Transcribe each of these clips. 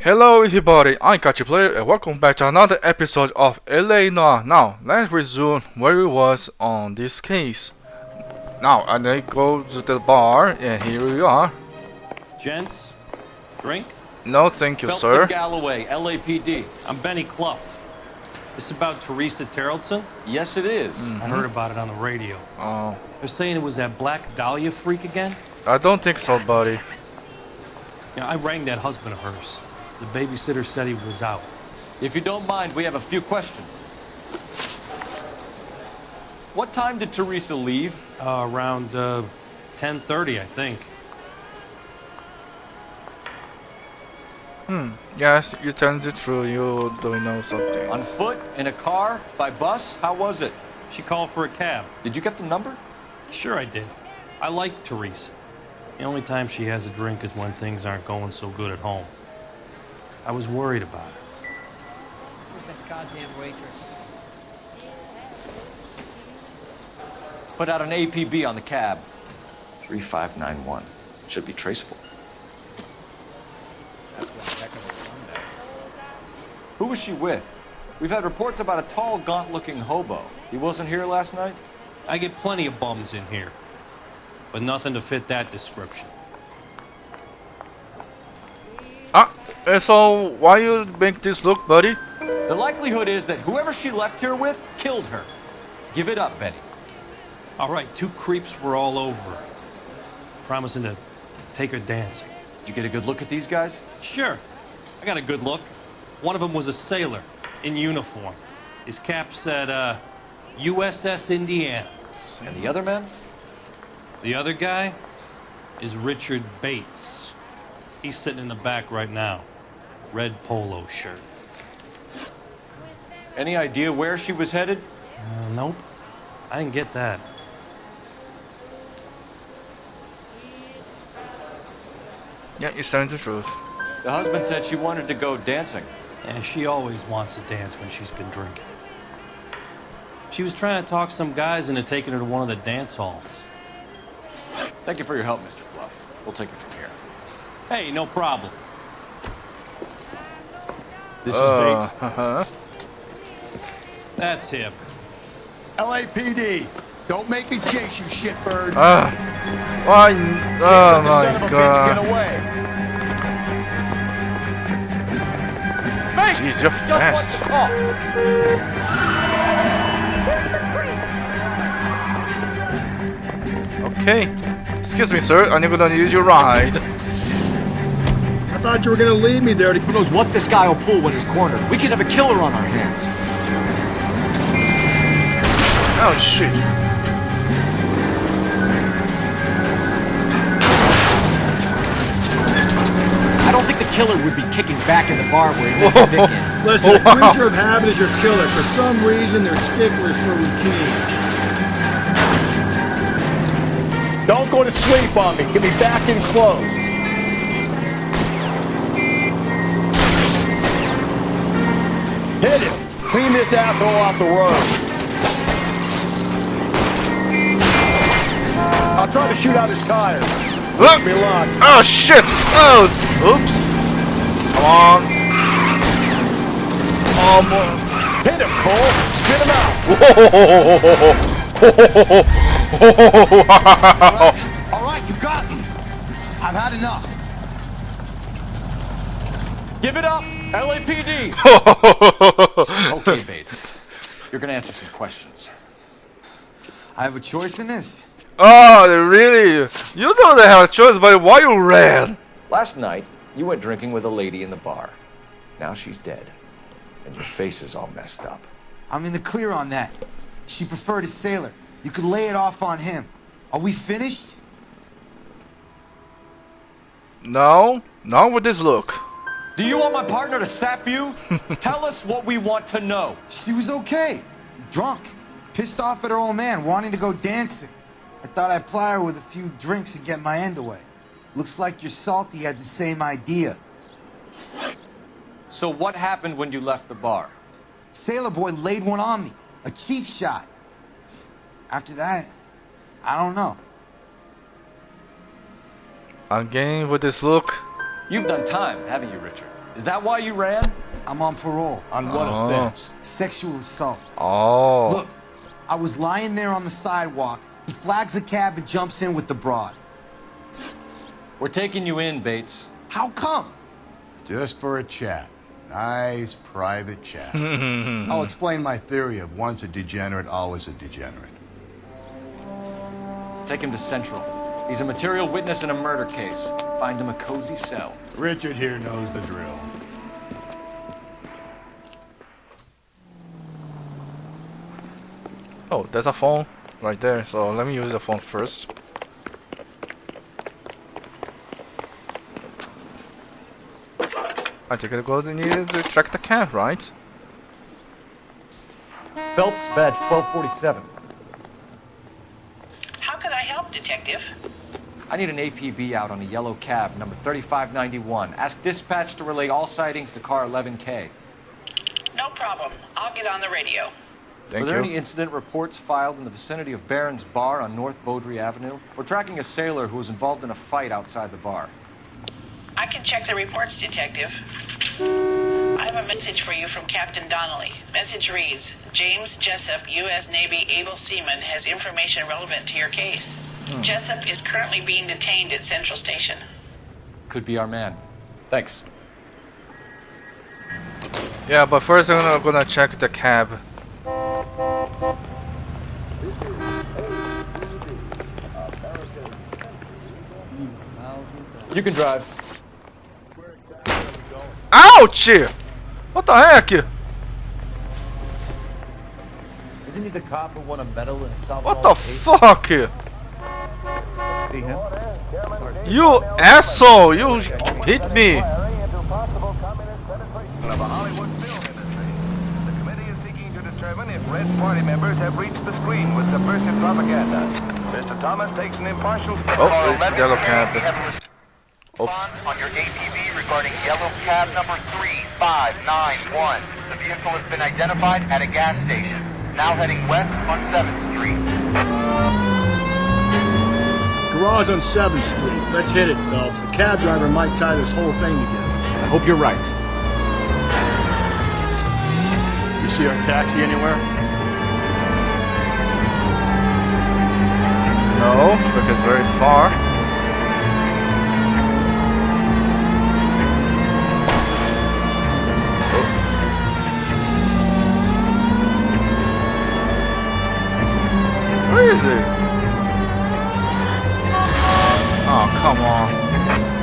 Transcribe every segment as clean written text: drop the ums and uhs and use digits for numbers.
Hello everybody, I'm Catchy Player and welcome back to another episode of LA Noire. Now, let's resume where we was on this case. Now, and I go to the bar and here we are. Gents, drink? No, thank you, Phelps sir. and Galloway, LAPD. I'm Benny Clough. This about Teresa Terrellson? Yes, it is. I heard about it on the radio. Oh, They're saying it was that Black Dahlia freak again? I don't think so, buddy. Yeah, I rang that husband of hers. The babysitter said he was out. If you don't mind, we have a few questions. What time did Teresa leave? Around 10:30, I think. Yes, you tell the truth, you do know something. On foot? In a car? By bus? How was it? She called for a cab. Did you get the number? Sure I did. I like Teresa. The only time she has a drink is when things aren't going so good at home. I was worried about her. Where's that goddamn waitress? Put out an APB on the cab. 3591. Should be traceable. That's one heck of a Sunday. Who was she with? We've had reports about a tall, gaunt-looking hobo. He wasn't here last night? I get plenty of bums in here, but nothing to fit that description. So why you make this look, buddy? The likelihood is that whoever she left here with killed her. Give it up, Benny. All right, two creeps were all over her, promising to take her dancing. You get a good look at these guys? Sure, I got a good look. One of them was a sailor in uniform. His cap said, USS Indiana. And the other men? The other guy is Richard Bates. He's sitting in the back right now. Red polo shirt. Any idea where she was headed? Nope, I didn't get that. Yeah, you're telling the truth. The husband said she wanted to go dancing. Yeah, she always wants to dance when she's been drinking. She was trying to talk some guys into taking her to one of the dance halls. Thank you for your help, Mr. Clough. We'll take it from here. Hey, no problem. This is Bates. That's him. LAPD. Don't make me chase you, shitbird. Why? Oh Let the son of my a bitch god. get away. Hey! Jeez, you're Just want fast. to talk. Okay. Excuse me, sir. I'm gonna use your ride. I thought you were gonna leave me there to... Who knows what this guy will pull when he's cornered? We could have a killer on our hands. Oh shit. I don't think the killer would be kicking back in the bar where he let Nick in. Listen, a creature of habit is your killer. For some reason, they're sticklers for routine. Don't go to sleep on me. Get me back in close. Hit him. Clean this asshole off the road. I'll try to shoot out his tires. Wish me luck. Oh shit! Oh, oops! Come on! Come on! Hit him, Cole. Spit him out. All right, you got me. I've had enough. Give it up, LAPD. Okay, Bates. You're gonna answer some questions. I have a choice in this. Oh, really? You don't have a choice, but why you ran? Last night, you went drinking with a lady in the bar. Now she's dead. And your face is all messed up. I'm in the clear on that. She preferred a sailor. You could lay it off on him. Are we finished? No, not with this look. Do you want my partner to sap you? Tell us what we want to know. She was okay. Drunk. Pissed off at her old man, wanting to go dancing. I thought I'd ply her with a few drinks and get my end away. Looks like your salty had the same idea. So what happened when you left the bar? Sailor boy laid one on me. A cheap shot. After that, I don't know. Again with this look. You've done time, haven't you, Richard? Is that why you ran? I'm on parole. On what offense? Sexual assault. Oh. Look, I was lying there on the sidewalk. He flags a cab and jumps in with the broad. We're taking you in, Bates. How come? Just for a chat. Nice private chat. I'll explain my theory of once a degenerate, always a degenerate. Take him to Central. He's a material witness in a murder case. Find him a cozy cell. Richard here knows the drill. Oh, there's a phone right there. So let me use the phone first. I think I go to need to track the cab, right? Phelps, badge 1247. How can I help, Detective? I need an APB out on a yellow cab, number 3591. Ask dispatch to relay all sightings to car 11K. No problem. I'll get on the radio. Thank Were there you. any incident reports filed in the vicinity of Barron's Bar on North Beaudry Avenue? We're tracking a sailor who was involved in a fight outside the bar. I can check the reports, Detective. I have a message for you from Captain Donnelly. Message reads, James Jessup, U.S. Navy able seaman, has information relevant to your case. Jessup is currently being detained at Central Station. Could be our man. Thanks. Yeah, but first I'm gonna check the cab. You can drive. Ouch! What the heck? Isn't he the cop who won a medal in South What the fuck? See him? You asshole! You hit me! Of a Hollywood film industry. The committee is seeking to determine if Red Party members have reached the screen with subversive propaganda. Mr. Thomas takes an impartial step. Oh, it's yellow cab. Oops. On your APB regarding yellow cab number 3591. The vehicle has been identified at a gas station. Now heading west on 7th Street. Garage on 7th Street. Let's hit it, Phelps. The cab driver might tie this whole thing together. I hope you're right. You see our taxi anywhere? No, because it's very far. Where is it? Oh, come on.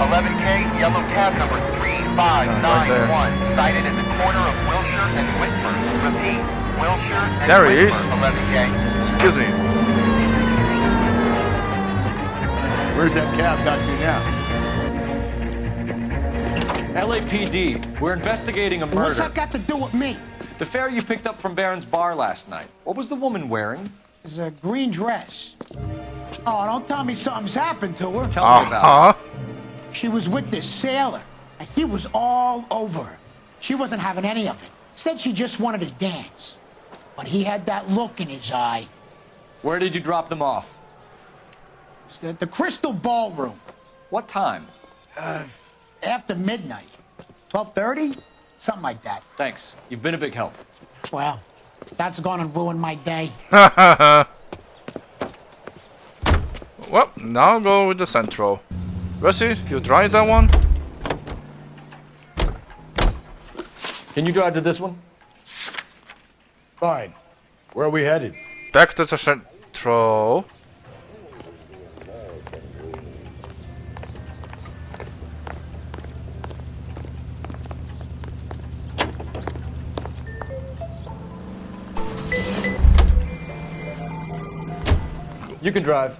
11K, yellow cab number 3591. Sighted at the corner of Wilshire and Whitford. Repeat, Wilshire and There he Whitford. is. 11K. Excuse me. Where's that cab got to now? LAPD, we're investigating a murder. What's that got to do with me? The fare you picked up from Barron's Bar last night. What was the woman wearing? It's a green dress. Oh, don't tell me something's happened to her. Tell me about it. She was with this sailor, and he was all over her. She wasn't having any of it. Said she just wanted to dance. But he had that look in his eye. Where did you drop them off? It's at the Crystal Ballroom. What time? After midnight. 12:30? Something like that. Thanks. You've been a big help. Well, that's gonna ruin my day. Well, now I'll go with the Central. Rusty, you drive that one? Can you drive to this one? Fine. Where are we headed? Back to the Central. You can drive.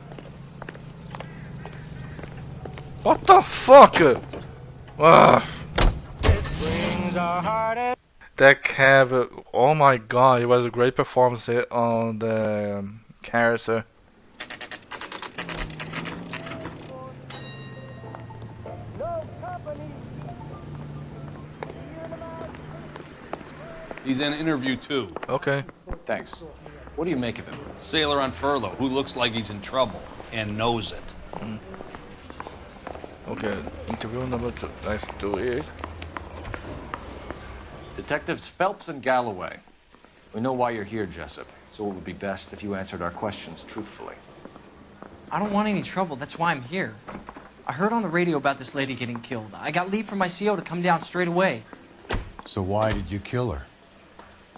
What the fuck? Ugh. That cab, oh my god, it was a great performance on the character. He's in interview 2. Okay. Thanks. What do you make of him? Sailor on furlough who looks like he's in trouble and knows it. Okay, interview number 2. Let's do it. Detectives Phelps and Galloway. We know why you're here, Jessup, so it would be best if you answered our questions truthfully. I don't want any trouble. That's why I'm here. I heard on the radio about this lady getting killed. I got leave from my CO to come down straight away. So why did you kill her?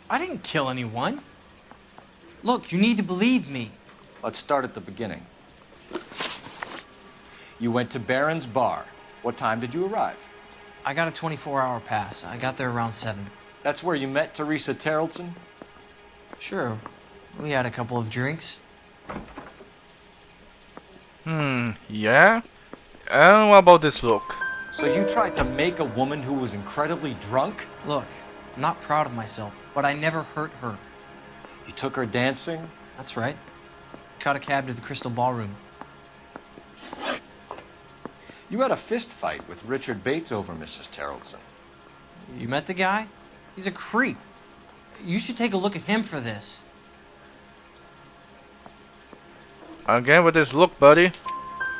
I didn't kill anyone. Look, you need to believe me. Let's start at the beginning. You went to Barron's Bar. What time did you arrive? I got a 24-hour pass. I got there around 7. That's where you met Teresa Terrelson? Sure. We had a couple of drinks. Yeah? And what about this look? So you tried to make a woman who was incredibly drunk? Look, I'm not proud of myself, but I never hurt her. You took her dancing? That's right. Caught a cab to the Crystal Ballroom. You had a fist fight with Richard Bates over Mrs. Terrelson. You met the guy? He's a creep. You should take a look at him for this. Again with this look, buddy.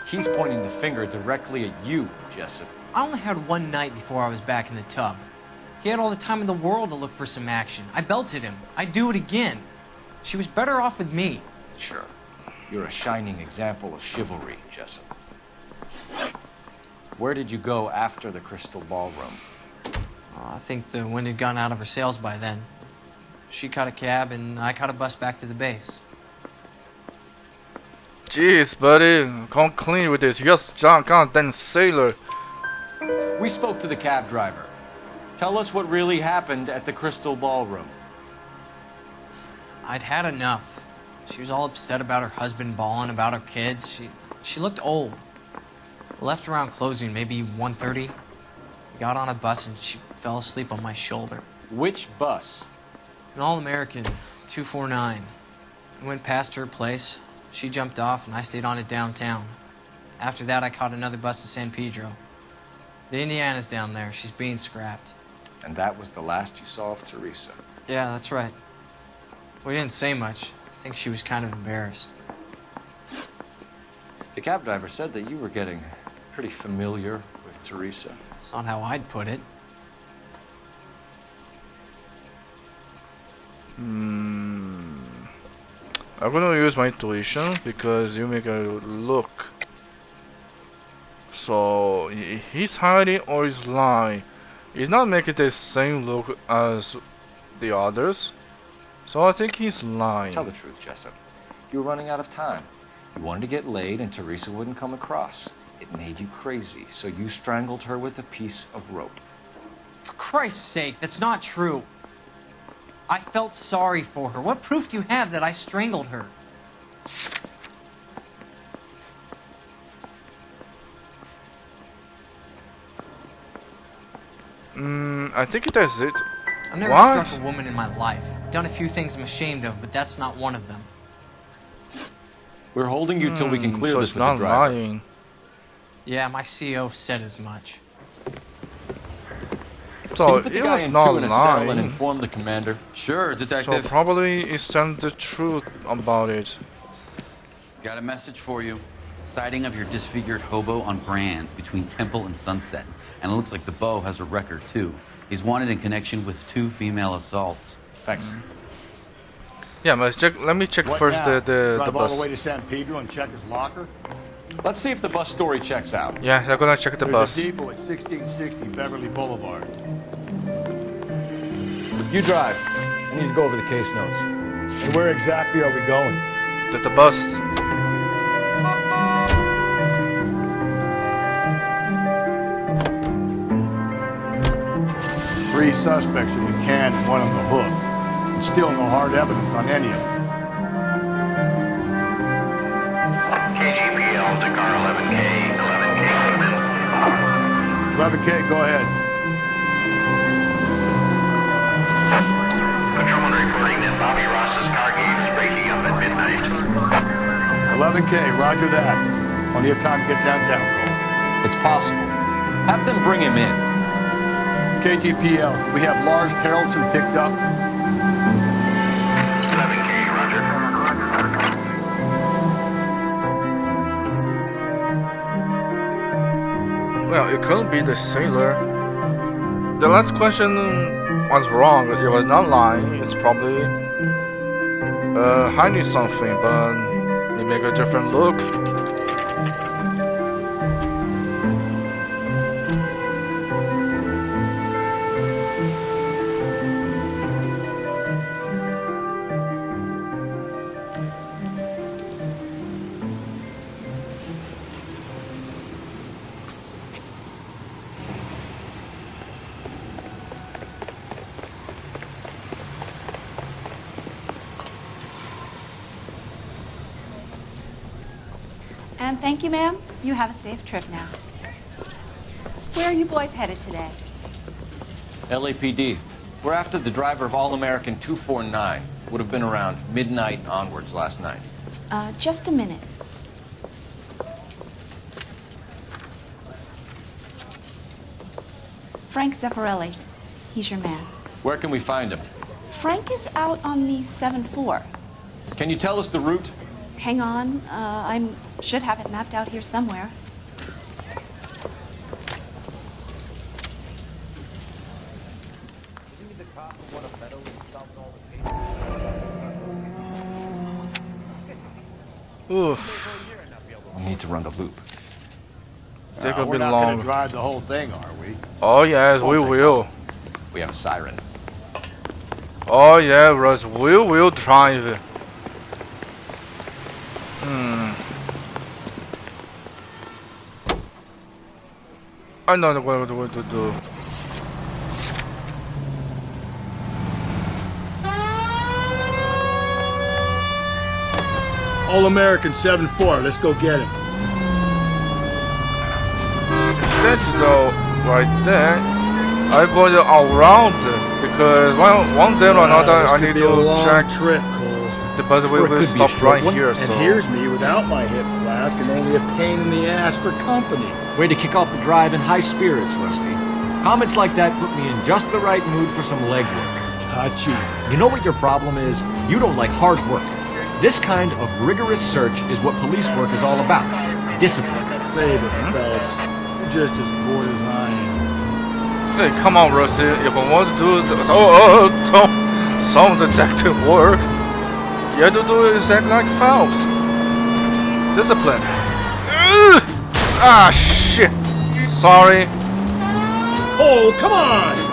He's pointing the finger directly at you, Jessup. I only had one night before I was back in the tub. He had all the time in the world to look for some action. I belted him. I'd do it again. She was better off with me. Sure. You're a shining example of chivalry, Jessup. Where did you go after the Crystal Ballroom? I think the wind had gone out of her sails by then. She caught a cab and I caught a bus back to the base. Jeez, buddy. Come clean with this. You're just John goddamn sailor. We spoke to the cab driver. Tell us what really happened at the Crystal Ballroom. I'd had enough. She was all upset about her husband bawling about her kids. She looked old. Left around closing, maybe 1:30. Got on a bus and she fell asleep on my shoulder. Which bus? An All-American, 249. I went past her place. She jumped off and I stayed on it downtown. After that, I caught another bus to San Pedro. The Indiana's down there. She's being scrapped. And that was the last you saw of Teresa? Yeah, that's right. We didn't say much. I think she was kind of embarrassed. The cab driver said that you were getting pretty familiar with Teresa. That's not how I'd put it. I'm gonna use my intuition because you make a look. So he's hiding or he's lying. He's not making the same look as the others. So I think he's lying. Tell the truth, Jessup. You were running out of time. You wanted to get laid and Teresa wouldn't come across. It made you crazy, so you strangled her with a piece of rope. For Christ's sake, that's not true. I felt sorry for her. What proof do you have that I strangled her? I think that's it. I've never What? struck a woman in my life. Done a few things I'm ashamed of, but that's not one of them. We're holding you till we can clear so this it's with the not driver. lying. Yeah, my CO said as much. Can So you put the it guy was in not two in a cell and lying. inform the commander? Sure, So Detective. probably he's telling the truth about it. Got a message for you. Sighting of your disfigured hobo on Grand between Temple and Sunset. And it looks like the beau has a record, too. He's wanted in connection with 2 female assaults. Thanks. Yeah, but let me check What first now? the Drive all bus. the way to San Pedro and check his locker? Let's see if the bus story checks out. Yeah, they're gonna check the There's bus. a depot at 1660 Beverly Boulevard. You drive. I need to go over the case notes. And where exactly are we going? The bus. Three suspects in the can and one on the hoof. And still no hard evidence on any of them. KGPL to car 11K, 11K Sigmund. 11K, go ahead. Patrolman reporting that Bobby Ross's car gate is breaking up at midnight. 11K, roger that. Plenty of time to get downtown, Cole. It's possible. Have them bring him in. KGPL, do we have Lars Terrelson picked up? 11K, roger. Well, it could be the sailor. The last question what's wrong. It was not lying. It's probably hiding something, but they make a different look. And thank you, ma'am. You have a safe trip now. Where are you boys headed today? LAPD. We're after the driver of All-American 249. Would have been around midnight onwards last night. Just a minute. Frank Zeffirelli. He's your man. Where can we find him? Frank is out on the 7-4. Can you tell us the route? Hang on. I should have it mapped out here somewhere. Oof. We need to run the loop. Take a we're bit not long. gonna drive the whole thing, are we? Oh yes, we Won't take will. long. We have a siren. Oh yeah, Russ, we will drive. I know what we're going to do. All-American 7-4. Let's go get him. Instead though, right there, I'm going to around because one day or another This I could need be a to long check trip, Cole. the bus Or it will could be a stop short right one. here. And So here's me without my hip flask and only a pain in the ass for company. Way to kick off the drive in high spirits, Rusty. Comments like that put me in just the right mood for some legwork. Touchy. You know what your problem is? You don't like hard work. This kind of rigorous search is what police work is all about. Discipline. Save it, fellas. You're just as bored as I am. hey, come on, Rusty. If I want to do some detective work, you have to do exactly like Phelps. Discipline. Ugh! Ah, shit. Sorry. Oh, come on!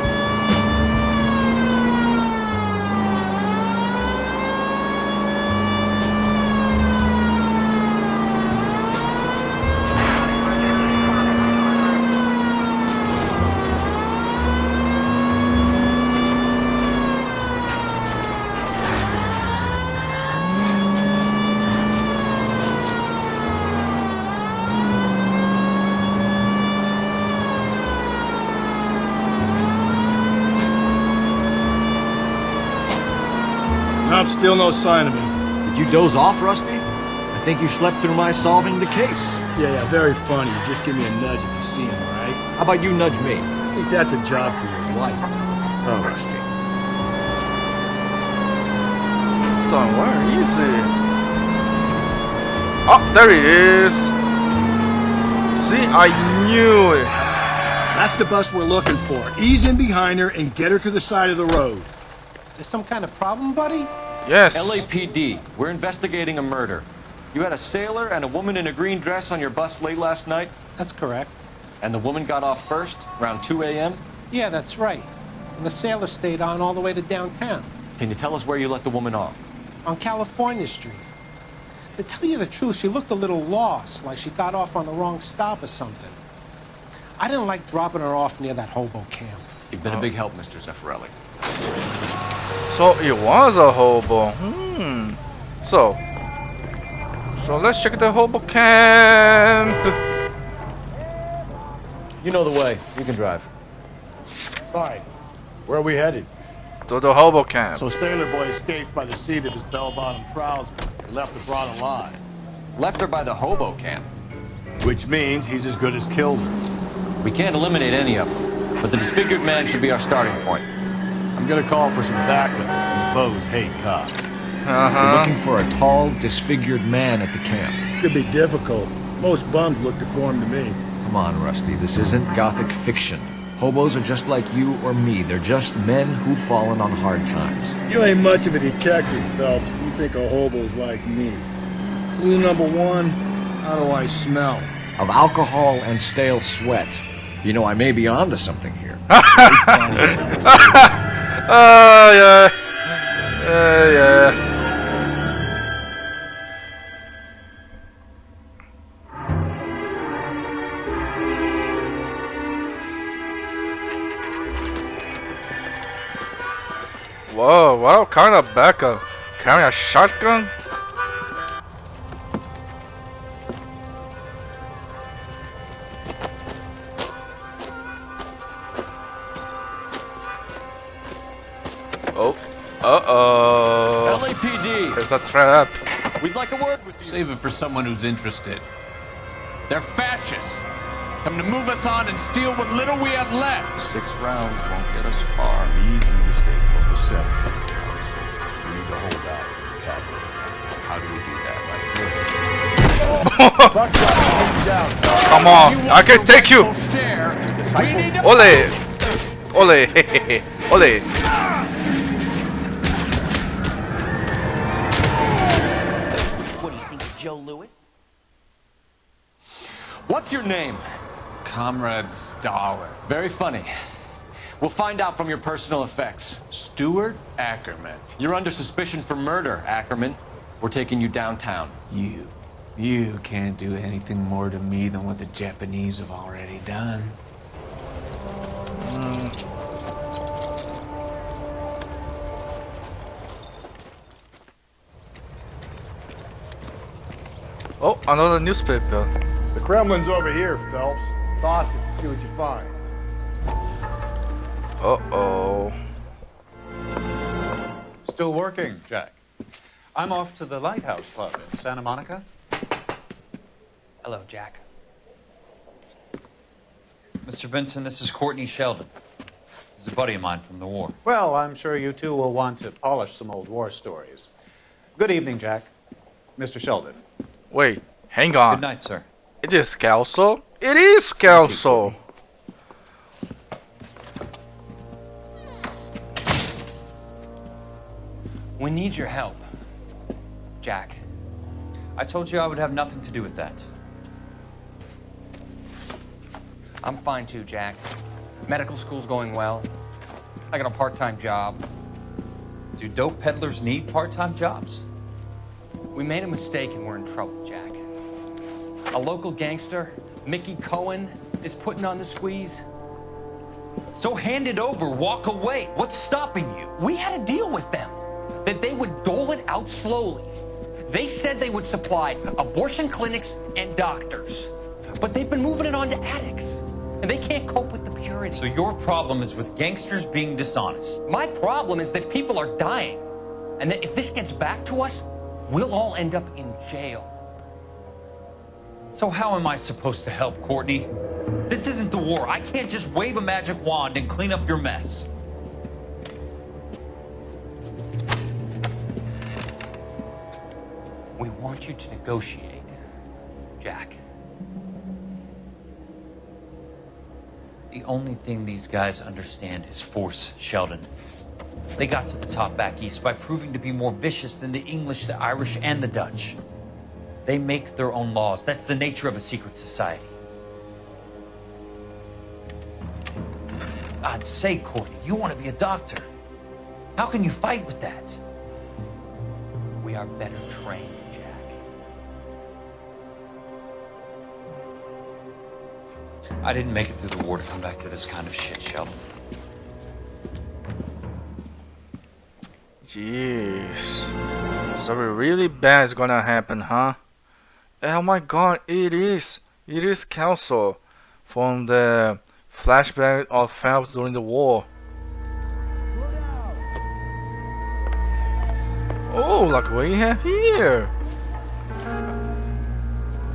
Nope, still no sign of him. Did you doze off, Rusty? I think you slept through my solving the case. Yeah, very funny. You just give me a nudge if you see him, all right? How about you nudge me? I think that's a job for your wife. Oh, Rusty. Don't worry, easy. Oh, there he is. See, I knew it. That's the bus we're looking for. Ease in behind her and get her to the side of the road. There's some kind of problem, buddy? Yes. LAPD. We're investigating a murder. You had a sailor and a woman in a green dress on your bus late last night? That's correct. And the woman got off first, around 2 a.m.? Yeah, that's right. And the sailor stayed on all the way to downtown. Can you tell us where you let the woman off? On California Street. To tell you the truth, she looked a little lost, like she got off on the wrong stop or something. I didn't like dropping her off near that hobo camp. You've been a big help, Mr. Zeffirelli. So it was a hobo. So let's check the hobo camp. You know the way. You can drive. Fine. Where are we headed? To the hobo camp. So Sailor Boy escaped by the seat of his bell-bottom trousers and left the broad alive. Left her by the hobo camp. Which means he's as good as killed her. We can't eliminate any of them, but the disfigured man should be our starting point. I'm gonna call for some backup. These bows hate cops. We're looking for a tall, disfigured man at the camp. Could be difficult. Most bums look deformed to me. Come on, Rusty. This isn't gothic fiction. Hobos are just like you or me. They're just men who've fallen on hard times. You ain't much of a detective, Phelps. You think of hobos like me. Clue number one, how do I smell? Of alcohol and stale sweat. You know, I may be onto something here. Yeah. Yeah. Whoa, what kind of backup? Carrying a shotgun? Oh, uh-oh. LAPD. There's a trap. We'd like a word with you. Save it for someone who's interested. They're fascists. Come to move us on and steal what little we have left. 6 rounds won't get us far. We need you to stay focused. 7. We need to hold out for the cavalry. How do we do that? Like this. Come on, I can take you. Ole. Ole. Ole. What do you think of Joe Louis? What's your name? Comrade Stoller. Very funny. We'll find out from your personal effects. Stuart Ackerman. You're under suspicion for murder, Ackerman. We're taking you downtown. You can't do anything more to me than what the Japanese have already done. Oh, another newspaper. The Kremlin's over here, Phelps. Toss it, see what you find. Uh-oh. Still working, Jack. I'm off to the Lighthouse Club in Santa Monica. Hello, Jack. Mr. Benson, this is Courtney Sheldon. He's a buddy of mine from the war. Well, I'm sure you two will want to polish some old war stories. Good evening, Jack. Mr. Sheldon. Wait, hang on. Good night, sir. It is Kelso? It is Kelso! We need your help, Jack. I told you I would have nothing to do with that. I'm fine too, Jack. Medical school's going well. I got a part-time job. Do dope peddlers need part-time jobs? We made a mistake and we're in trouble, Jack. A local gangster, Mickey Cohen, is putting on the squeeze. So hand it over, walk away. What's stopping you? We had a deal with them that they would dole it out slowly. They said they would supply abortion clinics and doctors, but they've been moving it on to addicts, and they can't cope with the purity. So your problem is with gangsters being dishonest. My problem is that people are dying, and that if this gets back to us, we'll all end up in jail. So how am I supposed to help, Courtney? This isn't the war. I can't just wave a magic wand and clean up your mess. We want you to negotiate, Jack. The only thing these guys understand is force, Sheldon. They got to the top back east by proving to be more vicious than the English, the Irish, and the Dutch. They make their own laws. That's the nature of a secret society. God's sake, Courtney, you want to be a doctor. How can you fight with that? We are better trained, Jack. I didn't make it through the war to come back to this kind of shit, Sheldon. Jeez. Something really bad is gonna happen, huh? Oh my god, it is. It is Kelso from the flashback of Phelps during the war. Oh, look what we have here.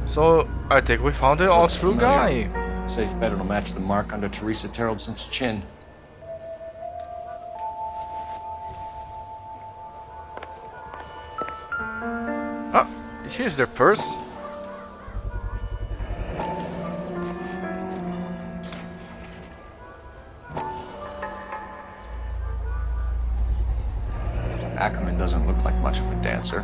So, I think we found the all-true guy. Safe bet it'll match the mark under Teresa Terrelson's chin. Ah, here's their purse. Ackerman doesn't look like much of a dancer.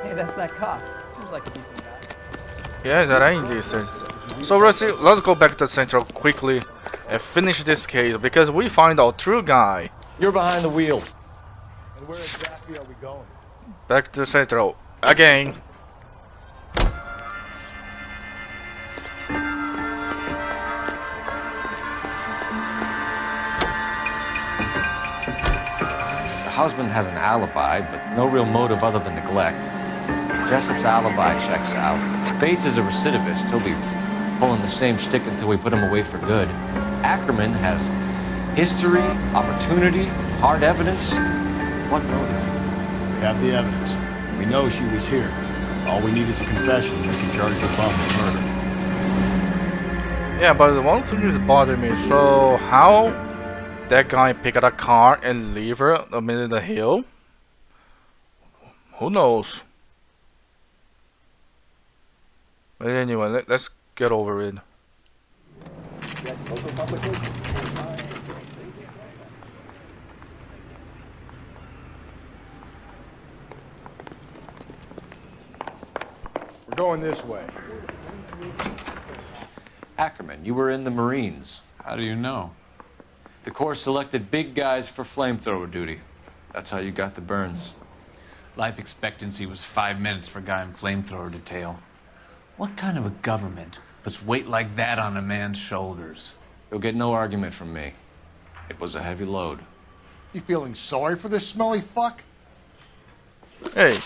Hey, that's that cop. Seems like a decent guy. Yeah, that ain't decent. So let's go back to Central quickly and finish this case because we find our true guy. You're behind the wheel. And where exactly are we going? Back to Central again. The husband has an alibi, but no real motive other than neglect. Jessup's alibi checks out. Bates is a recidivist. He'll be pulling the same stick until we put him away for good. Ackerman has history, opportunity, hard evidence. What motive? We have the evidence. We know she was here. All we need is a confession. We can charge the bum with murder. Yeah, but the one thing is bothering me. So how that guy pick up a car and leave her amid the hill? Who knows? But anyway, let's get over it. We're going this way. Ackerman, you were in the Marines. How do you know? The Corps selected big guys for flamethrower duty. That's how you got the burns. Life expectancy was 5 minutes for a guy in flamethrower detail. What kind of a government puts weight like that on a man's shoulders? You'll get no argument from me. It was a heavy load. You feeling sorry for this smelly fuck? Hey,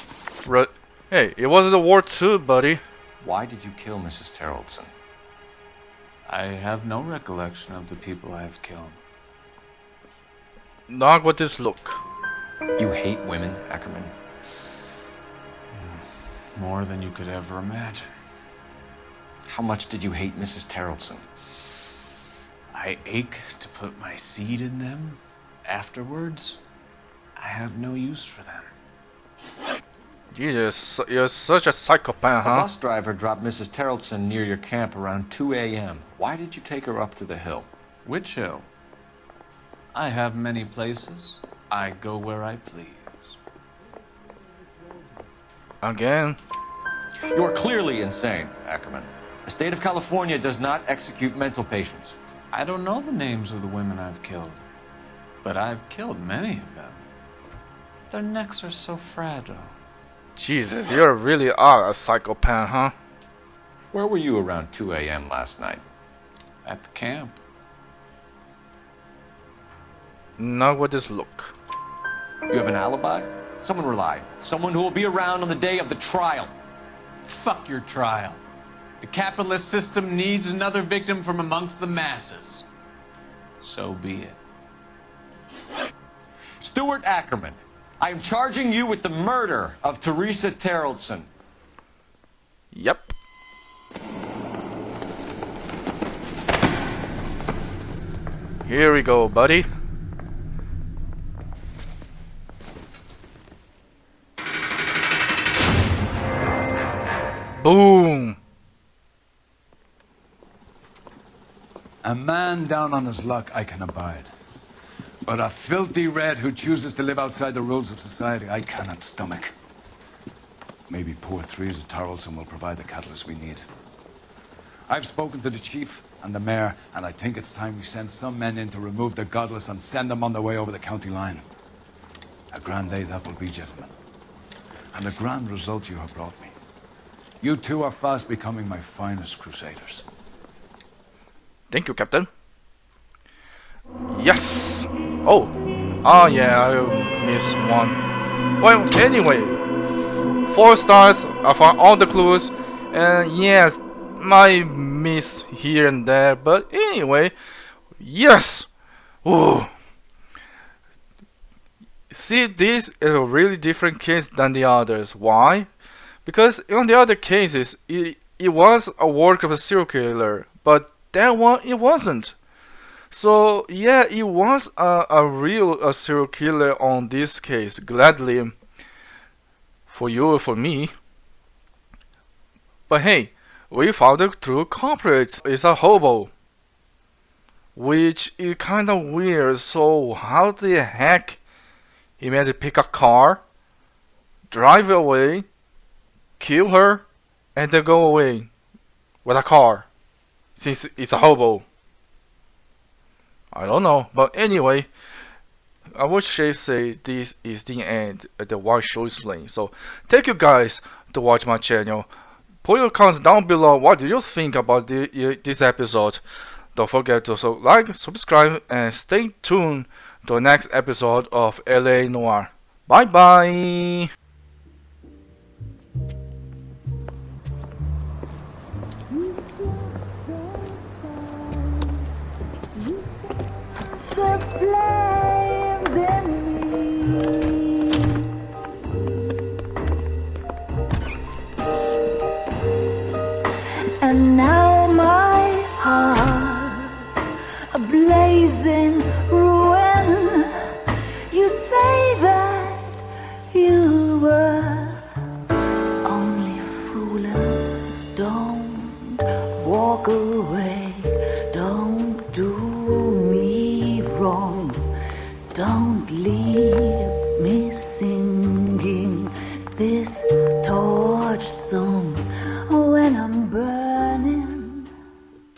hey, it wasn't a war too, buddy. Why did you kill Mrs. Terrellson? I have no recollection of the people I have killed. Not with this look. You hate women, Ackerman? More than you could ever imagine. How much did you hate Mrs. Terrellson? I ache to put my seed in them. Afterwards, I have no use for them. Jesus, you're such a psychopath, A huh? bus driver dropped Mrs. Terrellson near your camp around 2 a.m. Why did you take her up to the hill? Which hill? I have many places. I go where I please. Again? You are clearly insane, Ackerman. The state of California does not execute mental patients. I don't know the names of the women I've killed, but I've killed many of them. Their necks are so fragile. Jesus, you really are a psychopath, huh? Where were you around 2 a.m. last night? At the camp. Not with this look. You have an alibi? Someone rely. Someone who will be around on the day of the trial. Fuck your trial. The capitalist system needs another victim from amongst the masses. So be it. Stuart Ackerman, I am charging you with the murder of Teresa Terrellson. Yep. Here we go, buddy. Boom. A man down on his luck I can abide. But a filthy red who chooses to live outside the rules of society I cannot stomach. Maybe poor Teresa Tarleton will provide the catalyst we need. I've spoken to the chief and the mayor, and I think it's time we send some men in to remove the godless and send them on their way over the county line. A grand day that will be, gentlemen. And a grand result you have brought me. You two are fast becoming my finest crusaders. Thank you, Captain. Yes. Oh. Oh yeah, I missed one. Well, anyway, 4 stars. I found all the clues, and yes, my miss here and there, but anyway, yes. Ooh. See, this is a really different case than the others. Why? Because in the other cases, it was a work of a serial killer, but that one it wasn't. So yeah, it was a real serial killer on this case. Gladly for you or for me. But hey, we found the true culprit is a hobo. Which is kinda weird, so how the heck he managed to pick a car, drive away, kill her, and then go away with a car, since it's a hobo? I don't know, but anyway, I would say this is the end of the Why Show Explained. So thank you guys to watch my channel. Put your comments down below. What do you think about this episode? Don't forget to like, subscribe, and stay tuned to the next episode of LA Noire. Bye bye. And now my heart's a blazing ruin. You say that you were only fooling. Don't walk away.